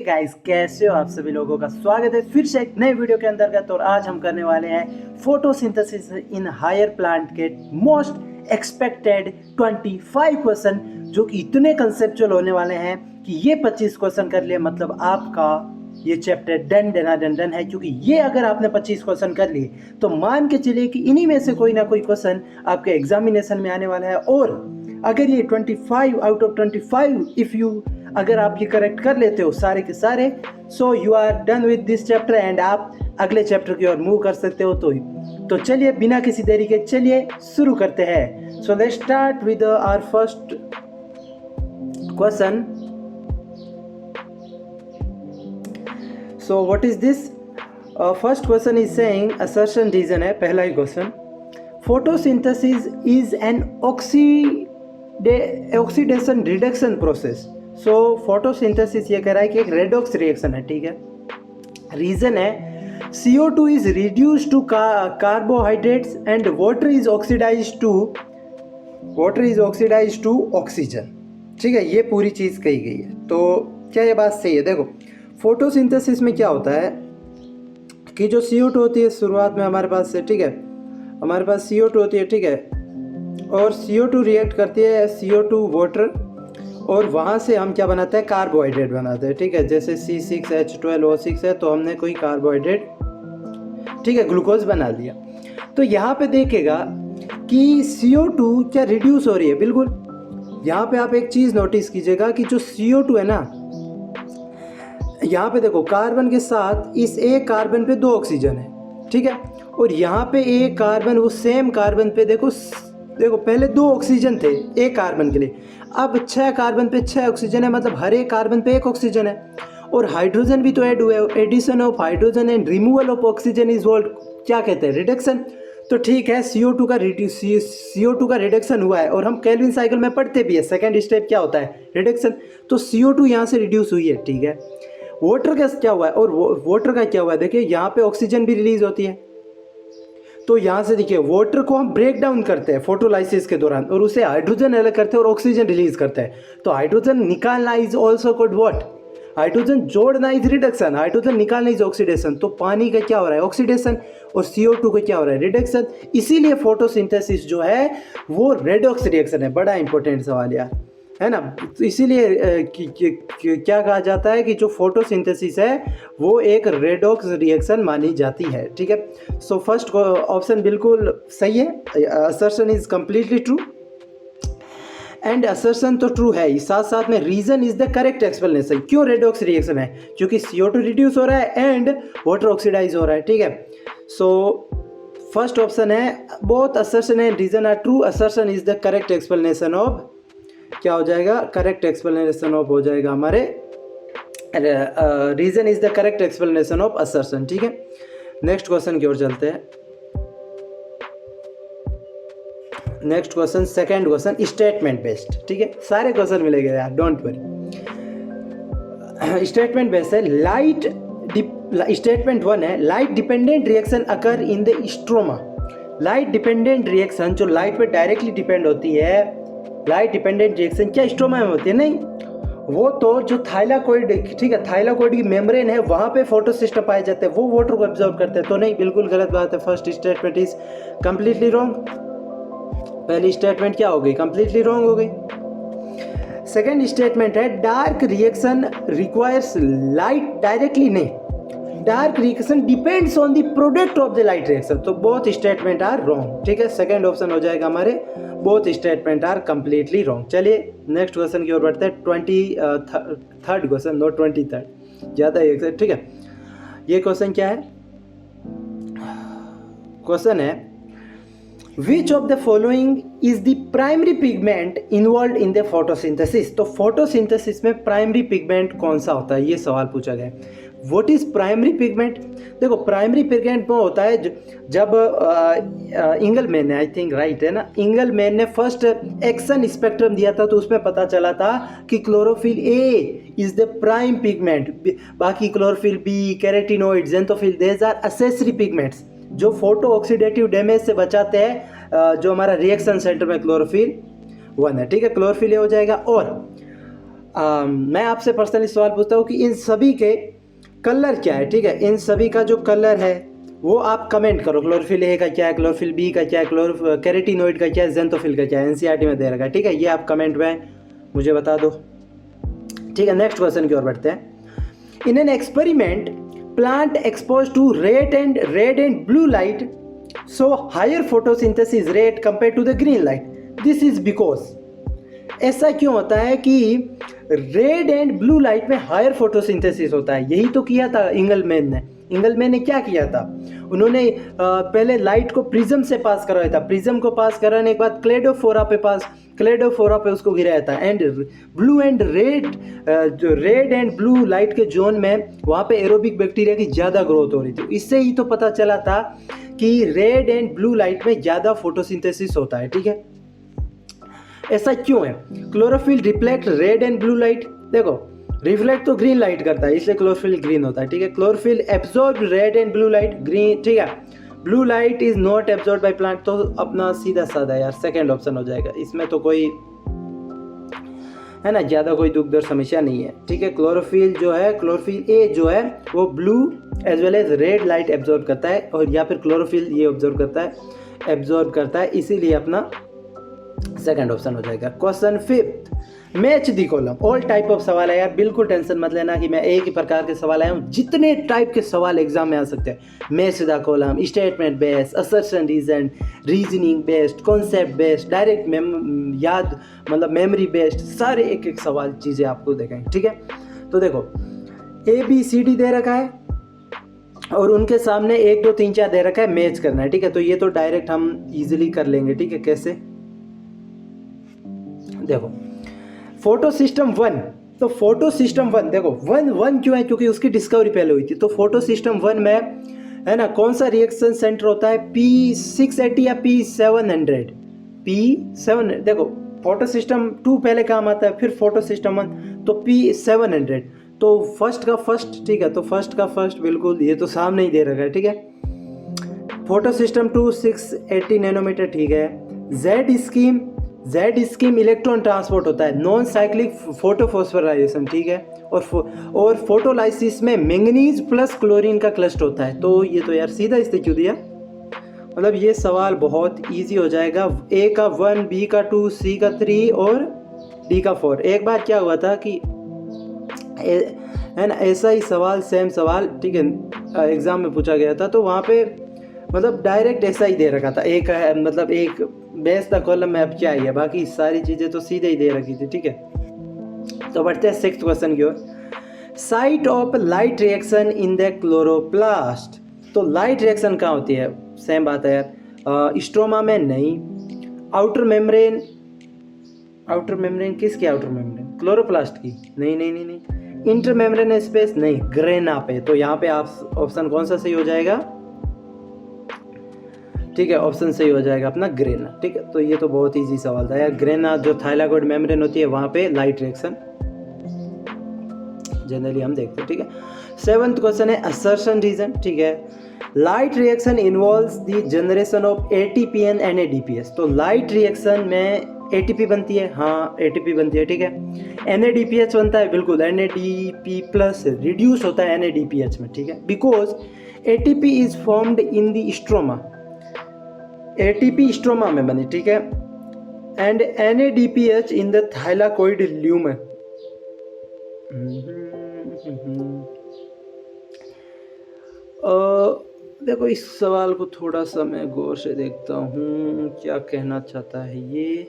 Guys, कैसे हो आप सभी लोगों का स्वागत है फिर से एक नए वीडियो के अंतर्गत। और आज हम करने वाले हैं फोटोसिंथेसिस इन हायर प्लांट के मोस्ट एक्सपेक्टेड 25 क्वेश्चन, जो कि इतने कंसेप्चुअल होने वाले हैं कि ये 25 क्वेश्चन कर लिए मतलब आपका ये चैप्टर डन डना डन डन है। क्योंकि ये अगर आपने 25 क्वेश्चन कर लिए तो मान के चलिए कि इन्हीं में से कोई ना कोई क्वेश्चन आपके एग्जामिनेशन में आने वाला है। और अगर ये 25 आउट ऑफ 25 इफ़ यू अगर आप ये करेक्ट कर लेते हो सारे के सारे, so you are done with this chapter and आप अगले चैप्टर की ओर मूव कर सकते हो। तो चलिए बिना किसी देरी के चलिए शुरू करते हैं। So let's start with our first question. So what is this? First question is saying assertion reason है पहला ही क्वेश्चन। Photosynthesis is an oxidation reduction process. So photosynthesis ये कह रहा है कि एक रेडॉक्स रिएक्शन है, ठीक है। रीजन है CO2 is reduce to carbohydrates and water is oxidise to oxygen, ठीक है। ये पूरी चीज़ कही गई है। तो क्या ये बात सही है? देखो, फोटोसिंथेसिस में क्या होता है कि जो CO2 होती है शुरुआत में हमारे पास से, ठीक है, हमारे पास CO2 होती है, ठीक है, और CO2 रिएक्ट करती है CO2 वाटर, और वहाँ से हम क्या बनाते हैं? कार्बोहाइड्रेट बनाते हैं, ठीक है। जैसे C6H12O6 है तो हमने कोई कार्बोहाइड्रेट, ठीक है, ग्लूकोज बना दिया। तो यहाँ पे देखेगा कि CO2 क्या रिड्यूस हो रही है? बिल्कुल। यहाँ पे आप एक चीज़ नोटिस कीजिएगा कि जो CO2 है ना, यहाँ पे देखो कार्बन के साथ इस एक कार्बन पे 2 ऑक्सीजन है, ठीक है, और यहाँ पे एक कार्बन, वो सेम कार्बन पे देखो पहले 2 ऑक्सीजन थे एक कार्बन के लिए, अब 6 कार्बन पे 6 ऑक्सीजन है, मतलब हर एक कार्बन पे 1 ऑक्सीजन है। और हाइड्रोजन भी तो ऐड हुआ है। Addition of hydrogen and removal of oxygen is called क्या कहते हैं? रिडक्शन। तो ठीक है, CO2 का रिडक्शन हुआ है, और हम केल्विन साइकिल में पढ़ते भी है सेकेंड स्टेप क्या होता है? रिडक्शन। तो CO2 यहाँ से रिड्यूस हुई है, ठीक है। वाटर का क्या हुआ है? और वाटर का क्या हुआ है? देखिए यहाँ पे ऑक्सीजन भी रिलीज होती है। तो यहाँ से देखिए वाटर को हम ब्रेक डाउन करते हैं फोटोलाइसिस के दौरान, और उसे हाइड्रोजन अलग करते हैं और ऑक्सीजन रिलीज करते हैं। तो हाइड्रोजन निकालना is also called what? Hydrogen जोड़ना इज रिडक्शन, हाइड्रोजन निकालना इज ऑक्सीडेशन। तो पानी का क्या हो रहा है? ऑक्सीडेशन। और CO2 का क्या हो रहा है? रिडक्शन। इसीलिए फोटोसिंथेसिस जो है वो रेडॉक्स रिएक्शन है। बड़ा इंपॉर्टेंट सवाल यार, है ना। तो इसीलिए क्या कहा जाता है कि जो फोटोसिंथेसिस है वो एक रेडॉक्स रिएक्शन मानी जाती है, ठीक है। सो फर्स्ट ऑप्शन बिल्कुल सही है। Assertion is completely true, and assertion तो ट्रू है ही, साथ साथ में reason is the correct explanation. क्यों रेडॉक्स रिएक्शन है? क्योंकि CO2 रिड्यूस हो रहा है एंड वाटर ऑक्सीडाइज हो रहा है, ठीक है। सो फर्स्ट ऑप्शन है, both assertion and reason are true. Assertion is the correct explanation of, क्या हो जाएगा? करेक्ट एक्सप्लेनेशन ऑफ हो जाएगा हमारे, reason is the correct explanation of assertion, ठीक है। नेक्स्ट क्वेश्चन की ओर चलते हैं। Next question, second question, statement based, ठीक है। सारे क्वेश्चन मिलेंगे यार, डोंट वरी। स्टेटमेंट बेस्ड है। स्टेटमेंट 1 है, light dependent reaction occur in the stroma. Light dependent reaction जो लाइट पे डायरेक्टली डिपेंड होती है, लाइट डिपेंडेंट रिएक्शन क्या स्ट्रोमा में होती है? नहीं, वो तो जो थाइलाकोइड, ठीक है, थाइलाकोइड की मेम्ब्रेन है वहाँ पे फोटो सिस्टम पाए जाते हैं, वो वाटर को एब्जॉर्ब करते हैं। तो नहीं, बिल्कुल गलत बात है। First statement is completely wrong. पहली स्टेटमेंट क्या हो गई? कंप्लीटली रॉन्ग हो गई। सेकेंड स्टेटमेंट है, dark reaction requires light directly. नहीं, dark reaction depends on the product of the light reaction. तो बोथ स्टेटमेंट आर रॉन्ग, ठीक है। सेकंड ऑप्शन हो जाएगा हमारे, both statement are completely wrong. चलिए नेक्स्ट क्वेश्चन की ओर बढ़ते हैं। 23rd क्वेश्चन, नो 23rd, ज़्यादा एक, ठीक है। ये क्वेश्चन क्या है? क्वेश्चन है, विच of the following is the primary pigment involve in the photosynthesis? तो फोटोसिंथेसिस में प्राइमरी पिगमेंट कौन सा होता है, ये सवाल पूछा गया है। What is primary pigment? देखो, प्राइमरी पिगमेंट वो होता है जब इंगलमैन ने, आई थिंक राइट है ना, इंगलमैन ने फर्स्ट एक्शन स्पेक्ट्रम दिया था तो उसमें पता चला था कि chlorophyll A is the prime pigment, बाकी chlorophyll B, carotenoid, xanthophyll, these are accessory pigments जो फोटो ऑक्सीडेटिव डैमेज से बचाते हैं, जो हमारा रिएक्शन सेंटर में क्लोरोफिल 1 है, ठीक है। क्लोरोफिल A हो जाएगा। और मैं आपसे पर्सनली सवाल पूछता हूँ कि इन सभी के कलर क्या है, ठीक है, इन सभी का जो कलर है वो आप कमेंट करो। क्लोरोफिल ए का क्या है, क्लोरोफिल बी का क्या है, कैरेटिनोइड का क्या है, जेंथोफिल का क्या है, एनसीईआरटी में दे रखा है, ठीक है, ये आप कमेंट में मुझे बता दो। ठीक है, नेक्स्ट क्वेश्चन की ओर बढ़ते हैं। In an experiment plant expose to red and blue light so higher photosynthesis rate compare to the green light, this is because, ऐसा क्यों होता है कि रेड एंड ब्लू लाइट में हायर फोटोसिंथेसिस होता है? यही तो किया था इंगलमैन ने क्या किया था, उन्होंने पहले लाइट को प्रिज्म से पास करवाया था, प्रिज्म को पास कराने के बाद क्लेडोफोरा पे उसको गिराया था, एंड ब्लू एंड रेड, जो रेड एंड ब्लू लाइट के जोन में वहाँ पे एरोबिक बैक्टीरिया की ज़्यादा ग्रोथ हो रही थी। इससे ही तो पता चला था कि रेड एंड ब्लू लाइट में ज़्यादा फोटोसिंथेसिस होता है। ठीक है, ऐसा क्यों है? Chlorophyll reflect red and blue light, देखो रिफ्लेक्ट तो ग्रीन लाइट करता है, इसलिए क्लोरोफिल ग्रीन होता है। ठीक है, chlorophyll absorb red and blue light, green, ठीक है, blue light is not absorb by plant, तो अपना सीधा साधा यार सेकंड ऑप्शन हो जाएगा, इसमें तो कोई है ना ज़्यादा कोई दुख दर्द समस्या नहीं है। ठीक है, क्लोरोफिल जो है, क्लोरोफिल ए जो है वो blue as well as red light absorb करता है, और या फिर क्लोरोफिल ये एब्जॉर्ब करता है, इसीलिए अपना सेकंड ऑप्शन हो जाएगा। Question fifth, match the column, all type of सवाल है यार, बिल्कुल टेंशन मत लेना कि मैं एक ही प्रकार के सवाल आया हूँ, जितने टाइप के सवाल एग्जाम में आ सकते हैं। Match the column, statement based, assertion reasoning based, concept based, direct याद मतलब मेमोरी बेस्ड, सारे एक एक सवाल चीज़ें आपको देखेंगे। ठीक है, तो देखो ABCD दे रखा है और उनके सामने 1 2 3 4 दे रखा है, मैच करना है। ठीक है, तो ये तो डायरेक्ट हम इजीली कर लेंगे। ठीक है, कैसे? देखो फोटो सिस्टम 1, तो फोटो सिस्टम 1 देखो वन क्यों है, क्योंकि उसकी डिस्कवरी पहले हुई थी। तो फोटो सिस्टम 1 में है ना कौन सा रिएक्शन सेंटर होता है, P680 या P700? P700। देखो फोटो सिस्टम 2 पहले काम आता है, फिर फोटो सिस्टम 1, तो P700। तो फर्स्ट का फर्स्ट, ठीक है, तो फर्स्ट का फर्स्ट बिल्कुल, ये तो सामने ही दे रखा है। ठीक है, फोटो सिस्टम 2 680 नैनोमीटर। ठीक है, जेड स्कीम इलेक्ट्रॉन ट्रांसपोर्ट होता है, नॉन साइक्लिक फोटोफॉस्फोराइजेशन। ठीक है, और फोटोलाइसिस में मैंगनीज प्लस क्लोरीन का क्लस्ट होता है। तो ये तो यार सीधा इससे क्यों दिया, मतलब ये सवाल बहुत इजी हो जाएगा। ए का 1, बी का 2, सी का 3 और डी का 4। एक बार क्या हुआ था कि है ना ऐसा ही सवाल, सेम सवाल, ठीक है, एग्ज़ाम में पूछा गया था, तो वहाँ पे मतलब डायरेक्ट ऐसा ही दे रखा था, एक मतलब एक बेस था कॉलम में, अब क्या ही है, बाकी सारी चीज़ें तो सीधे ही दे रखी थी। ठीक है, तो बढ़ते हैं सिक्स्थ क्वेश्चन की ओर। Site of light reaction in the chloroplast, तो लाइट रिएक्शन कहाँ होती है? सेम बात है यार, स्ट्रोमा में नहीं, आउटर मेम्ब्रेन किसकी आउटर मेम्ब्रेन? क्लोरोप्लास्ट की? नहीं, इंटर मेम्ब्रेन स्पेस नहीं, ग्रेना पे। तो यहाँ पे आप ऑप्शन कौन सा सही हो जाएगा? ठीक है, ऑप्शन सही हो जाएगा अपना ग्रेना। ठीक है, तो ये तो बहुत इजी सवाल था यार, ग्रेना जो थाइलाकोइड मेम्ब्रेन होती है वहाँ पे लाइट रिएक्शन जनरली हम देखते हैं। ठीक है, सेवंथ क्वेश्चन है असर्शन रीजन। ठीक है, light reaction involves the generation of ATP and NADPH। तो लाइट रिएक्शन में ATP बनती है, हाँ ATP बनती है। ठीक है, NADPH बनता है, बिल्कुल NADP प्लस रिड्यूस होता है NADPH में। ठीक है, because ATP is formed in the stroma, ATP stroma में बनी। ठीक है, and NADPH in the thylakoid lumen. देखो इस सवाल को थोड़ा सा मैं गौर से देखता हूँ, क्या कहना चाहता है ये।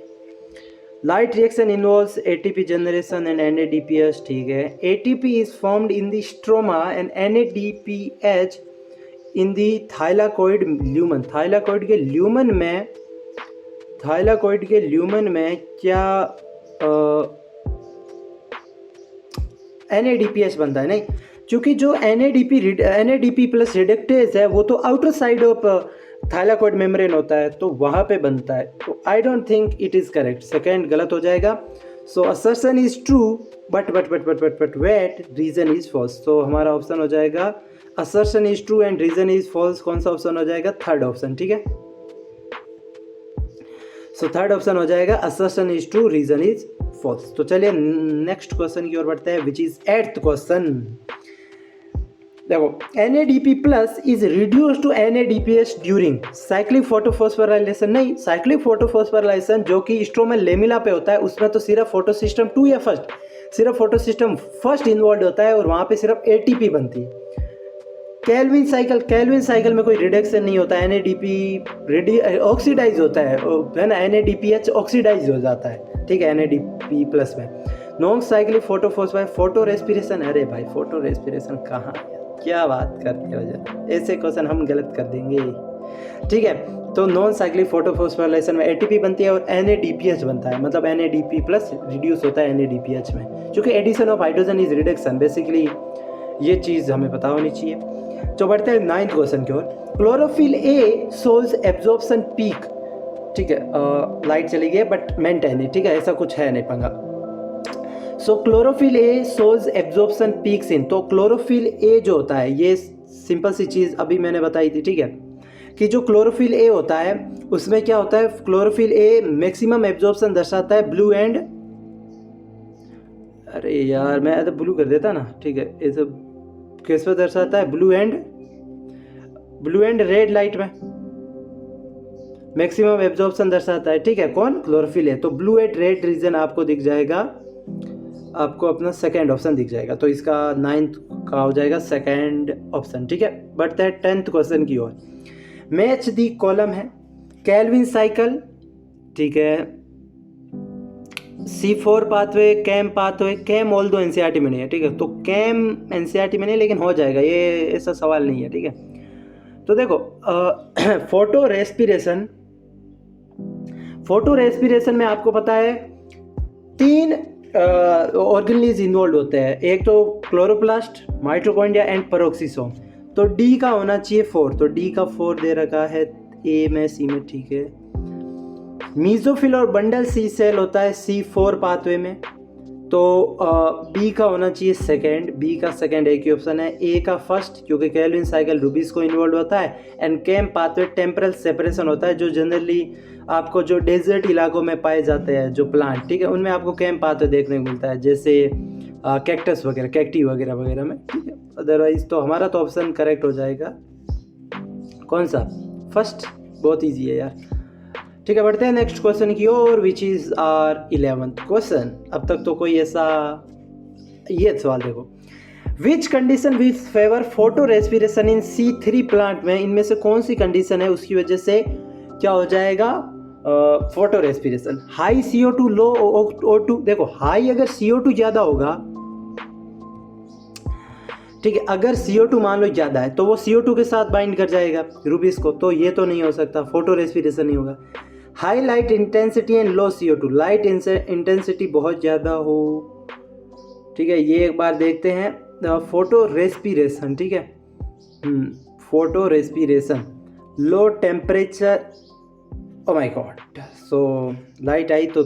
Light reaction involves ATP generation and NADPH। ठीक है, ATP is formed in the stroma and NADPH in the thylakoid lumen. Thylakoid के ल्यूमन में क्या NADPH बनता है? नहीं, क्योंकि जो NADP प्लस रिडक्टेज है वो तो outer side of thylakoid membrane होता है, तो वहाँ पे बनता है। तो I don't think it is correct, second गलत हो जाएगा। So assertion is true but wait reason is false. तो हमारा ऑप्शन हो जाएगा assertion is true and reason is false. कौन सा ऑप्शन हो जाएगा? Third option. ठीक है, सो थर्ड ऑप्शन हो जाएगा assertion is true, reason is false. तो चलिए नेक्स्ट क्वेश्चन की ओर बढ़ते हैं, विच इज 8th क्वेश्चन। देखो, NADP plus is reduce to NADPH during cyclic photophosphorylation. नहीं, साइक्लिक फोटोफॉस्फोराइलेशन जो कि स्ट्रोमल लेमिला पे होता है, उसमें तो सिर्फ फोटो सिस्टम 2 या फर्स्ट, सिर्फ फोटो सिस्टम फर्स्ट इन्वॉल्व होता है और वहाँ पे सिर्फ ATP बनती है। कैल्विन साइकिल में कोई रिडक्शन नहीं होता, NADP ऑक्सीडाइज होता है ना, NADPH ऑक्सीडाइज हो जाता है, ठीक है, NADP प्लस में। नॉन साइक्लिक फोटो रेस्पिरेशन, अरे भाई फोटो रेस्पिरेशन कहाँ, क्या बात करते हो जरा, ऐसे क्वेश्चन हम गलत कर देंगे, ठीक है। तो नॉन साइक्लिक फोटोफॉस्फोराइलेशन में ATP बनती है और NADPH बनता है, मतलब NADP प्लस रिड्यूस होता है NADPH में, क्योंकि addition of hydrogen is reduction, basically ये चीज़ हमें पता होनी चाहिए। तो बढ़ते हैं 9th क्वेश्चन की ओर। Chlorophyll A shows absorption peak, ठीक है, लाइट चली गई बट मेंटेन है, ठीक है, ऐसा कुछ है नहीं पंगा। So chlorophyll A shows absorption peaks in, तो क्लोरोफिल ए जो होता है, ये सिंपल सी चीज़ अभी मैंने बताई थी, ठीक है, कि जो क्लोरोफिल ए होता है उसमें क्या होता है, क्लोरोफिल ए मैक्सिमम एब्जॉर्प्शन दर्शाता है ब्लू एंड, अरे यार मैं तो ब्लू कर देता ना, ठीक है, ये सब किस पे दर्शाता है, ब्लू एंड रेड लाइट में मैक्सिमम एब्जॉर्प्शन दर्शाता है, ठीक है, कौन, क्लोरोफिल है। तो ब्लू एंड रेड रीजन आपको दिख जाएगा, आपको अपना सेकंड ऑप्शन दिख जाएगा, तो इसका 9th का हो जाएगा सेकंड ऑप्शन, ठीक है। बढ़ते हैं 10th क्वेश्चन की ओर। मैच दी कॉलम है कैल्विन साइकिल, ठीक है, C4 pathway, CAM pathway, CAM all दो NCERT में नहीं है, ठीक है, तो कैम NCERT में नहीं, लेकिन हो जाएगा, ये ऐसा सवाल नहीं है, ठीक है। तो देखो फोटो रेस्पिरेशन में आपको पता है 3 ऑर्गेनेलिज इन्वॉल्व होते हैं, एक तो क्लोरोप्लास्ट, माइटोकॉन्ड्रिया एंड पेरोक्सिसोम। तो डी का होना चाहिए 4, तो डी का 4 दे रखा है A में, C में, ठीक है। मीजोफिल और बंडल सी सेल होता है C4 पाथवे में, तो बी का होना चाहिए सेकंड, बी का सेकंड एक ही ऑप्शन है, ए का फर्स्ट क्योंकि कैल्विन साइकिल रूबिस को इन्वॉल्व होता है, and CAM pathway temporal separation होता है, जो जनरली आपको जो डेजर्ट इलाकों में पाए जाते हैं जो प्लांट, ठीक है, उनमें आपको कैम पाथवे देखने को मिलता है, जैसे कैक्टस वगैरह, कैक्टी वगैरह वगैरह में, ठीक है। अदरवाइज तो हमारा तो ऑप्शन करेक्ट हो जाएगा कौन सा, फर्स्ट, बहुत ईजी है यार, ठीक है। बढ़ते हैं नेक्स्ट क्वेश्चन की ओर, which is our 11th question. अब तक तो कोई ऐसा, ये सवाल देखो, which condition which favour photo respiration in C3 plant में, इनमें से कौन सी कंडीशन है उसकी वजह से क्या हो जाएगा फोटो रेस्पिरेशन, हाई CO2 लो O2। देखो हाई अगर CO2 ज़्यादा होगा, ठीक है, अगर CO2 मान लो ज़्यादा है तो वो CO2 के साथ बाइंड कर जाएगा रूबिस को, तो ये तो नहीं हो सकता, फोटो रेस्पिरेशन नहीं होगा। High light intensity and low CO2, light intensity बहुत ज़्यादा हो, ठीक है, ये एक बार देखते हैं, फोटो रेस्पिरेशन, ठीक है, photo respiration, low temperature, o my god, so light आई तो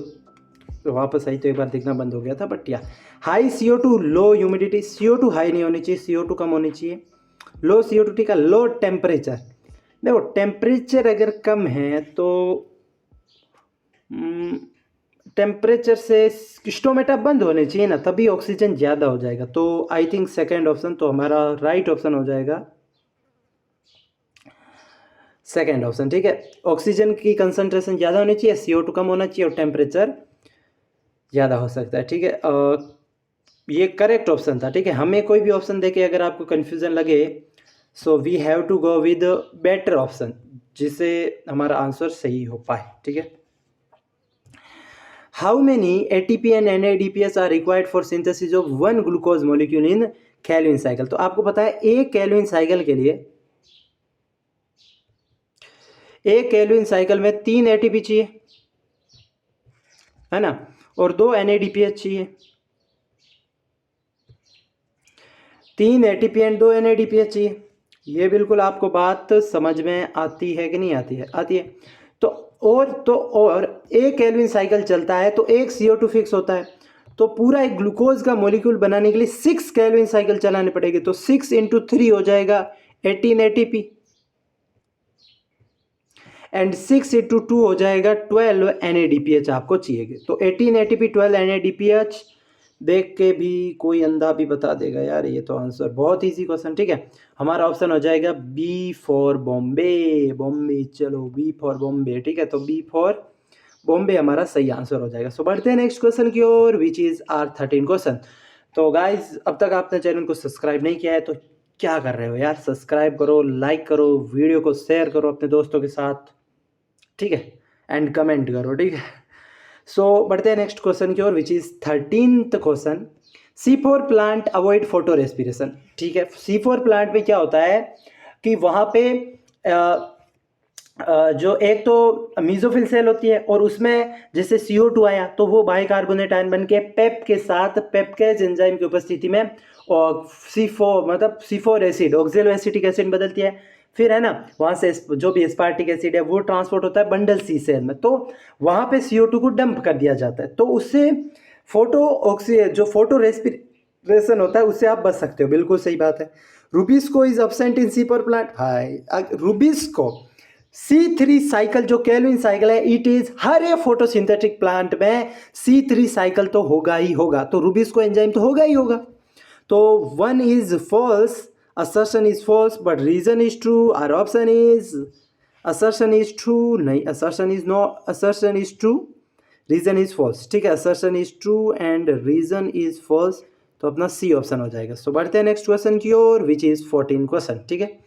वापस आई तो एक बार दिखना बंद हो गया था, बट या हाई CO2, लो ह्यूमिडिटी, CO2 हाई नहीं होनी चाहिए, CO2 कम होनी चाहिए, लो CO2, ठीक है, लो टेम्परेचर। देखो टेम्परेचर अगर कम है तो टेम्परेचर से स्टोमेटा बंद होने चाहिए ना, तभी ऑक्सीजन ज़्यादा हो जाएगा, तो आई थिंक सेकेंड ऑप्शन तो हमारा राइट ऑप्शन हो जाएगा, सेकेंड ऑप्शन, ठीक है। ऑक्सीजन की कंसंट्रेशन ज़्यादा होनी चाहिए, CO2 कम होना चाहिए और टेम्परेचर ज़्यादा हो सकता है, ठीक है, ये करेक्ट ऑप्शन था, ठीक है। हमें कोई भी ऑप्शन देके अगर आपको कन्फ्यूज़न लगे, so we have to go with better option, जिससे हमारा आंसर सही हो पाए, ठीक है। How many ATP and NADPH are required for synthesis of 1 glucose molecule in Calvin cycle. तो आपको पता है एक कैल्विन साइकिल के लिए, एक कैल्विन साइकिल में 3 ATP चाहिए, है ना, और 2 NADPH चाहिए, 3 ATP एंड 2 NADPH चाहिए। ये बिल्कुल आपको बात समझ में आती है कि नहीं आती है, आती है। और एक केल्विन साइकिल चलता है तो एक CO2 फिक्स होता है, तो पूरा एक ग्लूकोज का मॉलिक्यूल बनाने के लिए 6 केल्विन साइकिल चलानी पड़ेगी, तो 6 × 3 हो जाएगा 18 ATP। एंड 6 × 2 हो जाएगा 12 NADPH आपको चाहिए। तो 18 ATP 12 NADPH देख के भी कोई अंधा भी बता देगा यार, ये तो आंसर बहुत इजी क्वेश्चन। ठीक है, हमारा ऑप्शन हो जाएगा बी फॉर बॉम्बे। बॉम्बे, चलो बी फॉर बॉम्बे। ठीक है, तो बी फॉर बॉम्बे हमारा सही आंसर हो जाएगा। सो बढ़ते हैं नेक्स्ट क्वेश्चन की ओर, विच इज आर 13 क्वेश्चन। तो गाइज अब तक आपने चैनल को सब्सक्राइब नहीं किया है तो क्या कर रहे हो यार, सब्सक्राइब करो, लाइक करो, वीडियो को शेयर करो अपने दोस्तों के साथ, ठीक है, एंड कमेंट करो। ठीक है, सो बढ़ते हैं नेक्स्ट क्वेश्चन की ओर, which is 13th question. C4 plant avoid photo respiration. ठीक है, C4 प्लांट में क्या होता है कि वहाँ पे जो एक तो मीजोफिल सेल होती है और उसमें जैसे CO2 आया तो वो बाइकार्बोनेट आयन बन के पेप के साथ पेपकेज एंजाइम की उपस्थिति में और C4 मतलब C4 एसिड ऑक्जेलो एसिटिक एसिड बदलती है। फिर है ना, वहाँ से जो भी एस्पार्टिक एसिड है वो ट्रांसपोर्ट होता है बंडल C सेल में, तो वहाँ पे CO2 को डंप कर दिया जाता है। तो उससे जो फोटो रेस्पिरेशन होता है उससे आप बच सकते हो। बिल्कुल सही बात है। Rubisco is absent in C4 plant. भाई रूबिस्को C3 साइकिल जो केल्विन साइकिल है, इट इज हर एक फोटोसिंथेटिक प्लांट में C3 साइकिल तो होगा ही होगा, तो रूबिस्को एंजाइम तो होगा ही होगा। तो 1 is false, assertion is false, but reason is true. Our option is assertion is true, नहीं assertion is no, assertion is true, reason is false। ठीक है, assertion is true and reason is false, तो अपना C option हो जाएगा। सो बढ़ते हैं next question की ओर, विच इज 14 क्वेश्चन। ठीक है,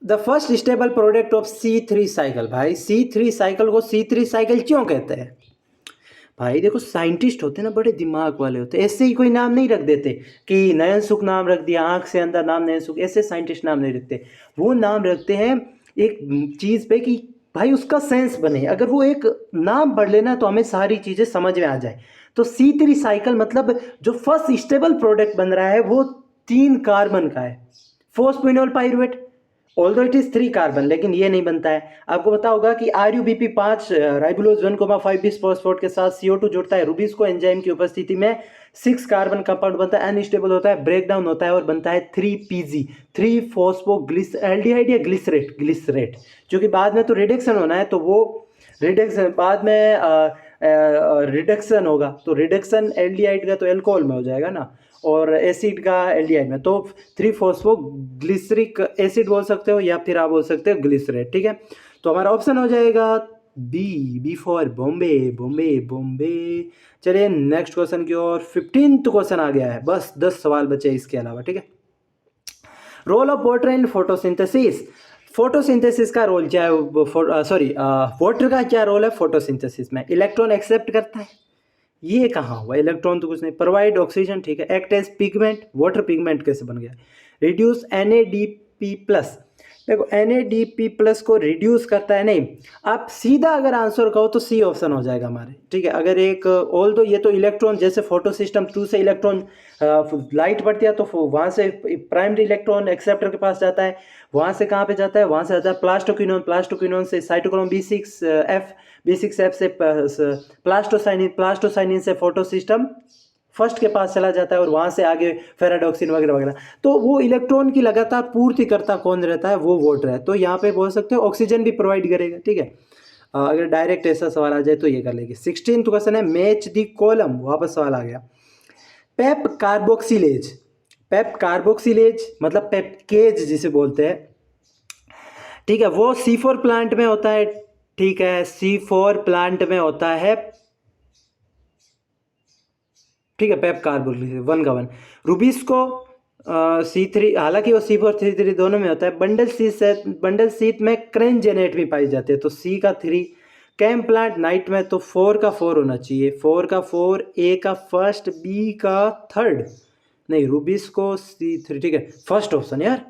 the first stable product of C3 cycle. भाई C3 साइकिल को C3 साइकिल क्यों कहते हैं? भाई देखो, साइंटिस्ट होते हैं ना, बड़े दिमाग वाले होते हैं, ऐसे ही कोई नाम नहीं रख देते कि नयन सुख नाम रख दिया, आंख से अंदर नाम नयन सुख, ऐसे साइंटिस्ट नाम नहीं रखते। वो नाम रखते हैं एक चीज़ पे कि भाई उसका सेंस बने, अगर वो एक नाम पढ़ लेना तो हमें सारी चीज़ें समझ में आ जाए। तो C3 साइकिल मतलब जो फर्स्ट स्टेबल प्रोडक्ट बन रहा है वो 3 कार्बन का है, phosphoenol pyruvate, although it is 3 carbon, लेकिन ये नहीं बनता है। आपको पता होगा कि RuBP5 राइबोलोज 1,5 बिस फॉस्फेट के साथ CO2 जुड़ता है, रूबिस्को एंजाइम की उपस्थिति में 6 कार्बन कंपाउंड बनता है, अनस्टेबल होता है, ब्रेक डाउन होता है और बनता है 3PG, 3 फॉस्फोग्लिस एल्डिहाइड या ग्लिसरेट, जो कि बाद में तो रिडक्शन होना है, तो वो रिडक्शन बाद में रिडक्शन होगा, तो रिडक्शन एल्डिहाइड का तो एल्कोहल में हो जाएगा ना, और एसिड का एल्डिहाइड में, तो 3 फॉस्फोग्लिसरिक एसिड बोल सकते हो या फिर आप बोल सकते हो ग्लिसरेट। ठीक है, तो हमारा ऑप्शन हो जाएगा बी फॉर बॉम्बे। बॉम्बे बॉम्बे। चलिए नेक्स्ट क्वेश्चन की ओर, 15th क्वेश्चन आ गया है, बस 10 सवाल बचे इसके अलावा। ठीक है, role of water in photosynthesis. Photosynthesis का रोल क्या है, वाटर का क्या रोल है फोटोसिंथेसिस में? इलेक्ट्रॉन एक्सेप्ट करता है, ये कहाँ हुआ, इलेक्ट्रॉन तो कुछ नहीं। प्रोवाइड ऑक्सीजन, ठीक है। Act as pigment, water pigment कैसे बन गया? रिड्यूस NADP+, देखो NADP+ को रिड्यूस करता है, नहीं, आप सीधा अगर आंसर कहो तो C ऑप्शन हो जाएगा हमारे। ठीक है, अगर एक ऑल दो ये तो इलेक्ट्रॉन जैसे फोटो सिस्टम 2 से इलेक्ट्रॉन लाइट पड़ती है तो वहाँ से प्राइमरी इलेक्ट्रॉन एक्सेप्टर के पास जाता है, वहाँ से कहाँ पे जाता है, वहाँ से जाता है प्लास्टोक्विनोन से साइटोक्रोम B6F से प्लास्टोसाइनिन से फोटो सिस्टम फर्स्ट के पास चला जाता है और वहाँ से आगे फेराडॉक्सिन वगैरह वगैरह। तो वो इलेक्ट्रॉन की लगातार पूर्ति करता कौन रहता है? वो वाटर है। तो यहाँ पे बोल सकते हो ऑक्सीजन भी प्रोवाइड करेगा। ठीक है, अगर डायरेक्ट ऐसा सवाल आ जाए तो ये कर लेंगे। 16th क्वेश्चन है, मैच दी कॉलम, वापस सवाल आ गया। पेप कार्बोक्सिलेज मतलब पेपकेज जिसे बोलते हैं, ठीक है, वो C4 प्लांट में होता है। ठीक है, C4 प्लांट में होता है, ठीक है, पेप कार्बोक्सिलेज 1 का 1। रूबिस्को C3, हालांकि वो C4 C3 दोनों में होता है। बंडल सीट में क्रेनजेनेट भी पाई जाती है, तो C का 3। कैम प्लांट नाइट में, तो 4 का 4 होना चाहिए, 4 का 4, A का फर्स्ट, B का 3rd, नहीं रूबिस्को C3। ठीक है, फर्स्ट ऑप्शन यार।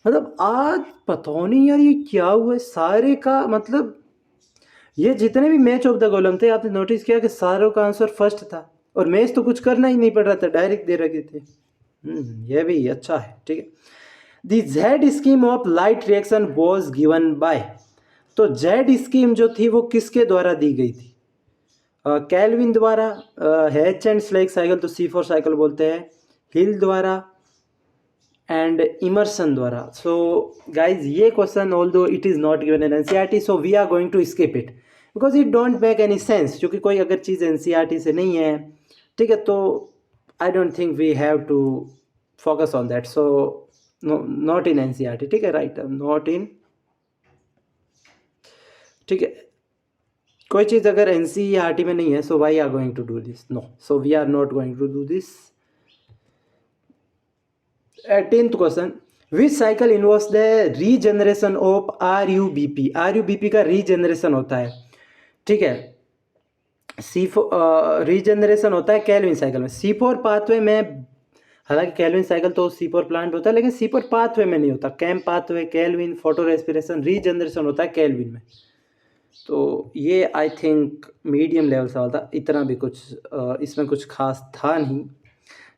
मतलब आज पता नहीं यार ये क्या हुआ है, सारे का मतलब ये जितने भी मैच ऑफ द कॉलम थे आपने नोटिस किया कि सारों का आंसर फर्स्ट था, और मैच तो कुछ करना ही नहीं पड़ रहा था, डायरेक्ट दे रखे थे। ये भी अच्छा है। ठीक है, the Z scheme of light reaction was given by, तो जेड स्कीम जो थी वो किसके द्वारा दी गई थी? कैल्विन द्वारा, हैच एंड स्लेक साइकिल तो C4 साइकिल बोलते हैं, हिल द्वारा, एंड इमर्सन द्वारा। सो गाइज ये question although it is not given in NCERT, so we are going to skip it because it don't make any sense, क्योंकि कोई अगर चीज़ एनसीईआरटी से नहीं है, ठीक है, तो I don't think we have to focus on that. So not in NCERT, ठीक है, राइट, नॉट इन, ठीक है, कोई चीज़ अगर एनसीईआरटी में नहीं है, so why are going to do this, no, so we are not going to do this. 18th question, which cycle involves the regeneration of RUBP। RUBP का रीजनरेशन होता है, ठीक है, रीजनरेशन होता है केल्विन साइकिल में। C4 पाथवे में, हालांकि केल्विन साइकिल तो C4 प्लांट होता है, लेकिन C4 पाथवे में नहीं होता। CAM pathway, Calvin, photorespiration, regeneration होता है केल्विन में। तो ये आई थिंक मीडियम लेवल सवाल था, इतना भी कुछ इसमें कुछ खास था नहीं,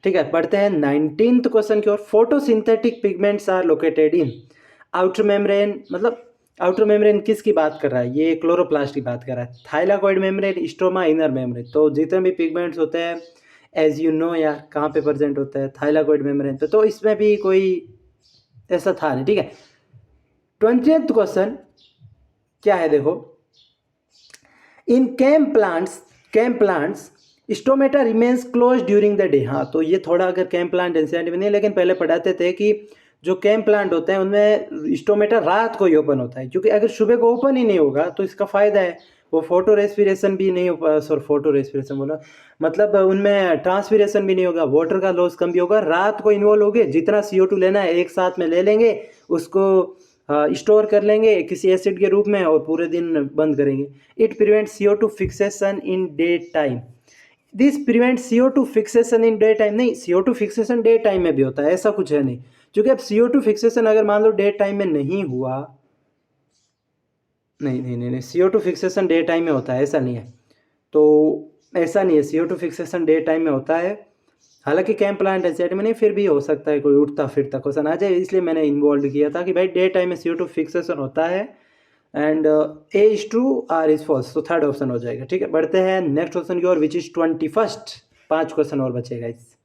ठीक है। पढ़ते हैं 19th क्वेश्चन की ओर। Photosynthetic pigments are located in outer membrane, मतलब आउटर मेम्ब्रेन किसकी बात कर रहा है, ये क्लोरोप्लास्ट की बात कर रहा है। Thylakoid membrane, stroma, inner membrane. तो जितने भी पिगमेंट्स होते हैं एज यू नो यार, कहाँ पे प्रेजेंट होता है, थाइलाकॉइड मेम्ब्रेन पे, तो इसमें भी कोई ऐसा था नहीं, ठीक है। 20th क्वेश्चन क्या है, देखो, in CAM plants stomata remains close during the day. हाँ, तो ये थोड़ा अगर कैम प्लांट एनसीईआरटी में नहीं, लेकिन पहले पढ़ाते थे कि जो कैम प्लांट होते हैं उनमें स्टोमेटा रात को ही ओपन होता है, क्योंकि अगर सुबह को ओपन ही नहीं होगा तो इसका फ़ायदा है, वो फोटो रेस्पिरेशन भी नहीं हो, सॉरी फोटो रेस्पिरेशन बोला, मतलब उनमें ट्रांसपिरेशन भी नहीं होगा, वाटर का लॉस कम भी होगा। रात को इन्वॉल्व हो गए, जितना CO2 लेना है एक साथ में ले लेंगे, उसको स्टोर कर लेंगे किसी एसिड के रूप में और पूरे दिन बंद करेंगे। It prevents CO2 fixation in day time. This prevent CO2 fixation in day time. नहीं, CO2 फिक्सेशन डे टाइम में भी होता है, ऐसा कुछ है नहीं, क्योंकि अब CO2 फिक्सेशन अगर मान लो डे टाइम में नहीं हुआ, नहीं, CO2 फिक्सेशन डे टाइम में होता है, ऐसा नहीं है, तो ऐसा नहीं है, CO2 फिक्सेशन डे टाइम में होता है। हालांकि कैम प्लांट एनसीईआरटी में नहीं, फिर भी हो सकता है कोई उठता फिरता क्वेश्चन आ जाए, इसलिए मैंने इन्वॉल्व किया था कि भाई डे टाइम में CO2 फिक्सेशन होता है। And A is true, R is false, तो थर्ड ऑप्शन हो जाएगा, ठीक है। बढ़ते हैं नेक्स्ट क्वेश्चन की ओर, विच इज 21st। 5 क्वेश्चन और बचेगा, इस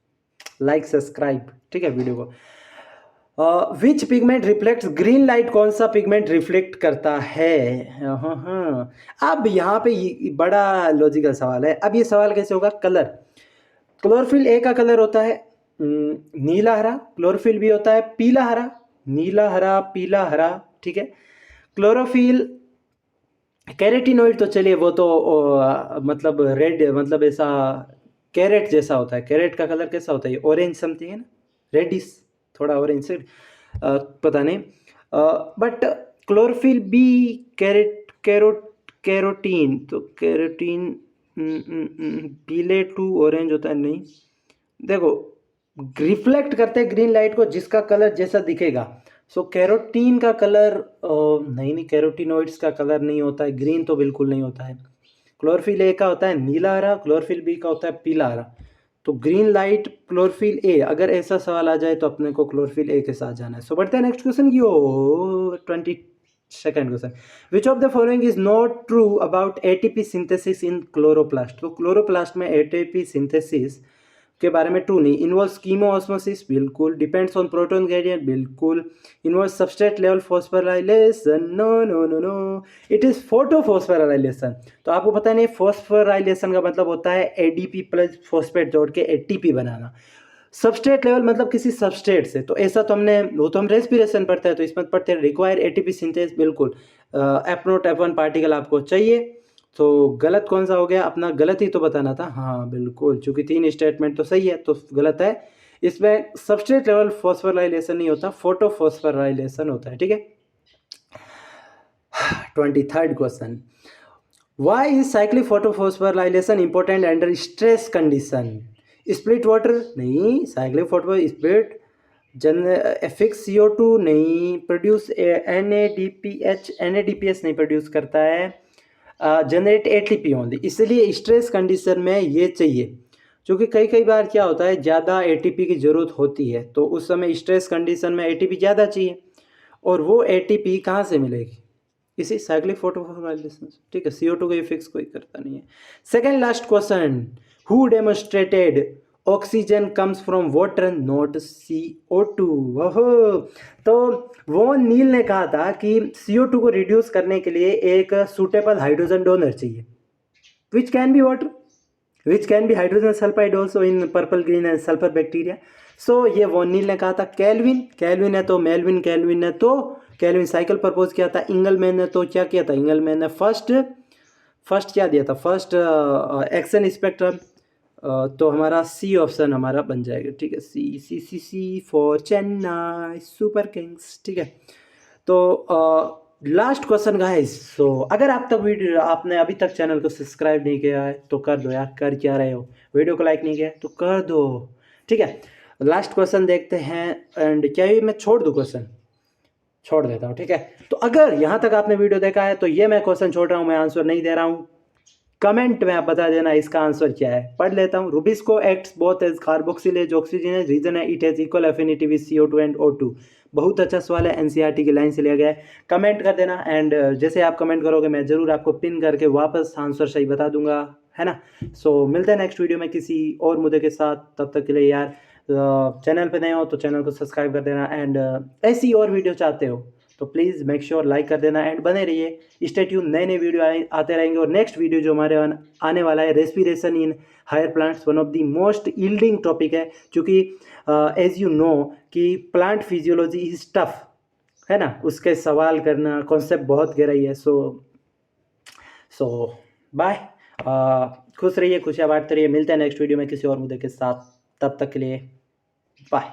लाइक सब्सक्राइब, ठीक है, वीडियो को। विच पिगमेंट रिफ्लेक्ट्स ग्रीन लाइट, कौन सा पिगमेंट रिफ्लेक्ट करता है। हाँ, अब यहाँ पे बड़ा लॉजिकल सवाल है। अब ये सवाल कैसे होगा, कलर, क्लोरोफिल A का कलर होता है नीला हरा, क्लोरोफिल B होता है पीला हरा, नीला हरा पीला हरा, ठीक है। क्लोरोफिल कैरेटिनोइड, तो चलिए वो तो मतलब रेड, मतलब ऐसा कैरेट जैसा होता है। कैरेट का कलर कैसा होता है, ये ऑरेंज समथिंग है ना, रेडिश, थोड़ा ऑरेंज से पता नहीं, बट क्लोरोफिल B कैरोटीन, तो कैरोटीन पीले टू ऑरेंज होता है, नहीं, देखो रिफ्लेक्ट करते हैं ग्रीन लाइट को, जिसका कलर जैसा दिखेगा। सो कैरोटीन का कलर नहीं, कैरोटीनोइड्स का कलर नहीं होता है ग्रीन, तो बिल्कुल नहीं होता है। क्लोरोफिल A का होता है नीला हरा, क्लोरोफिल B का होता है पीला हरा, तो ग्रीन लाइट क्लोरोफिल A। अगर ऐसा सवाल आ जाए तो अपने को क्लोरोफिल A के साथ जाना है। सो बढ़ते हैं नेक्स्ट क्वेश्चन की ओर। 22nd question, which of the following is not true about ATP synthesis in chloroplast. तो क्लोरोप्लास्ट में ATP सिंथेसिस के बारे में ट्रू नहीं। इन्वॉल्व कीमो ऑस्मोसिस, बिल्कुल। डिपेंड्स ऑन प्रोटॉन ग्रेडियंट, बिल्कुल। Involve substrate level phosphorylation, no no no no, it is photophosphorylation. तो आपको पता नहीं, फॉस्फोराइलेशन का मतलब होता है ADP प्लस फॉस्फेट जोड़ के ATP बनाना। सबस्ट्रेट लेवल मतलब किसी सबस्ट्रेट से, तो ऐसा तो हमने, वो तो हम रेस्पिरेशन पढ़ते हैं, तो इसमें पढ़ते हैं रिक्वायर ATP सिंथेस, बिल्कुल। F0 F1 पार्टिकल आपको चाहिए, तो गलत कौन सा हो गया, अपना गलत ही तो बताना था। हाँ बिल्कुल, चूंकि 3 स्टेटमेंट तो सही है, तो गलत है। इसमें सबस्ट्रेट लेवल फॉस्फोराइलेशन नहीं होता, फोटो फॉस्फोराइलेशन होता है, ठीक है। 23rd question, why is cyclic photophosphorylation important under stress condition. Split water नहीं, cyclic photo split fix CO2 नहीं, प्रोड्यूस NADPH नहीं प्रोड्यूस करता है, जनरेट ATP ओनली। इसलिए स्ट्रेस कंडीशन में ये चाहिए, क्योंकि कई बार क्या होता है, ज़्यादा ATP की ज़रूरत होती है, तो उस समय स्ट्रेस कंडीशन में ATP ज़्यादा चाहिए, और वो ATP कहाँ से मिलेगी, इसी साइक्लिक फोटोफॉस्फोराइलेशन, ठीक है। CO2 को ये फिक्स कोई करता नहीं है। Second last question, who demonstrated oxygen comes from water not CO2। ओहो, तो वॉन नील ने कहा था कि CO2 को रिड्यूस करने के लिए एक सूटेबल हाइड्रोजन डोनर चाहिए, which can be water, which can be hydrogen sulphide also in purple green and sulphur bacteria. So ये वॉन नील ने कहा था। कैल्विन, कैल्विन है तो मेल्विन कैल्विन ने तो कैल्विन साइकिल प्रपोज किया था। इंगलमैन ने तो क्या किया था, इंगलमैन ने फर्स्ट क्या दिया था, फर्स्ट एक्शन स्पेक्ट्रम। तो हमारा सी ऑप्शन हमारा बन जाएगा, ठीक है, सी सी सी सी फॉर चेन्नई सुपर किंग्स, ठीक है। तो लास्ट क्वेश्चन गाइस, सो अगर आप तक वीडियो आपने अभी तक चैनल को सब्सक्राइब नहीं किया है तो कर दो यार, कर क्या रहे हो, वीडियो को लाइक नहीं किया तो कर दो, ठीक है। लास्ट क्वेश्चन देखते हैं, एंड क्या ये मैं छोड़ दूँ, क्वेश्चन छोड़ देता हूँ, ठीक है। तो अगर यहाँ तक आपने वीडियो देखा है तो ये मैं क्वेश्चन छोड़ रहा हूँ, मैं आंसर नहीं दे रहा हूँ, कमेंट में आप बता देना इसका आंसर क्या है। पढ़ लेता हूँ। Rubisco acts both as carboxylase oxygenase, reason है it has equal affinity with CO2 and O2। बहुत अच्छा सवाल है, NCERT की लाइन से लिया गया है। कमेंट कर देना, एंड जैसे आप कमेंट करोगे मैं ज़रूर आपको पिन करके वापस आंसर सही बता दूंगा, है ना। सो मिलते हैं नेक्स्ट वीडियो में किसी और मुद्दे के साथ, तब तक के लिए यार चैनल पे नए हो तो चैनल को सब्सक्राइब कर देना, एंड ऐसी और वीडियो चाहते हो तो प्लीज़ मेक श्योर लाइक कर देना, एंड बने रहिए, स्टे ट्यून, नए नए वीडियो आते रहेंगे। और नेक्स्ट वीडियो जो हमारे आने वाला है, respiration in higher plants, one of the most yielding topic है, क्योंकि एज यू नो कि प्लांट फिजियोलॉजी इज टफ, है ना, उसके सवाल करना कॉन्सेप्ट बहुत गहराई है। सो बाय, खुश रहिए, खुशियाँ बांटते रहिए, मिलते हैं नेक्स्ट वीडियो में किसी और मुद्दे के साथ, तब तक के लिए बाय।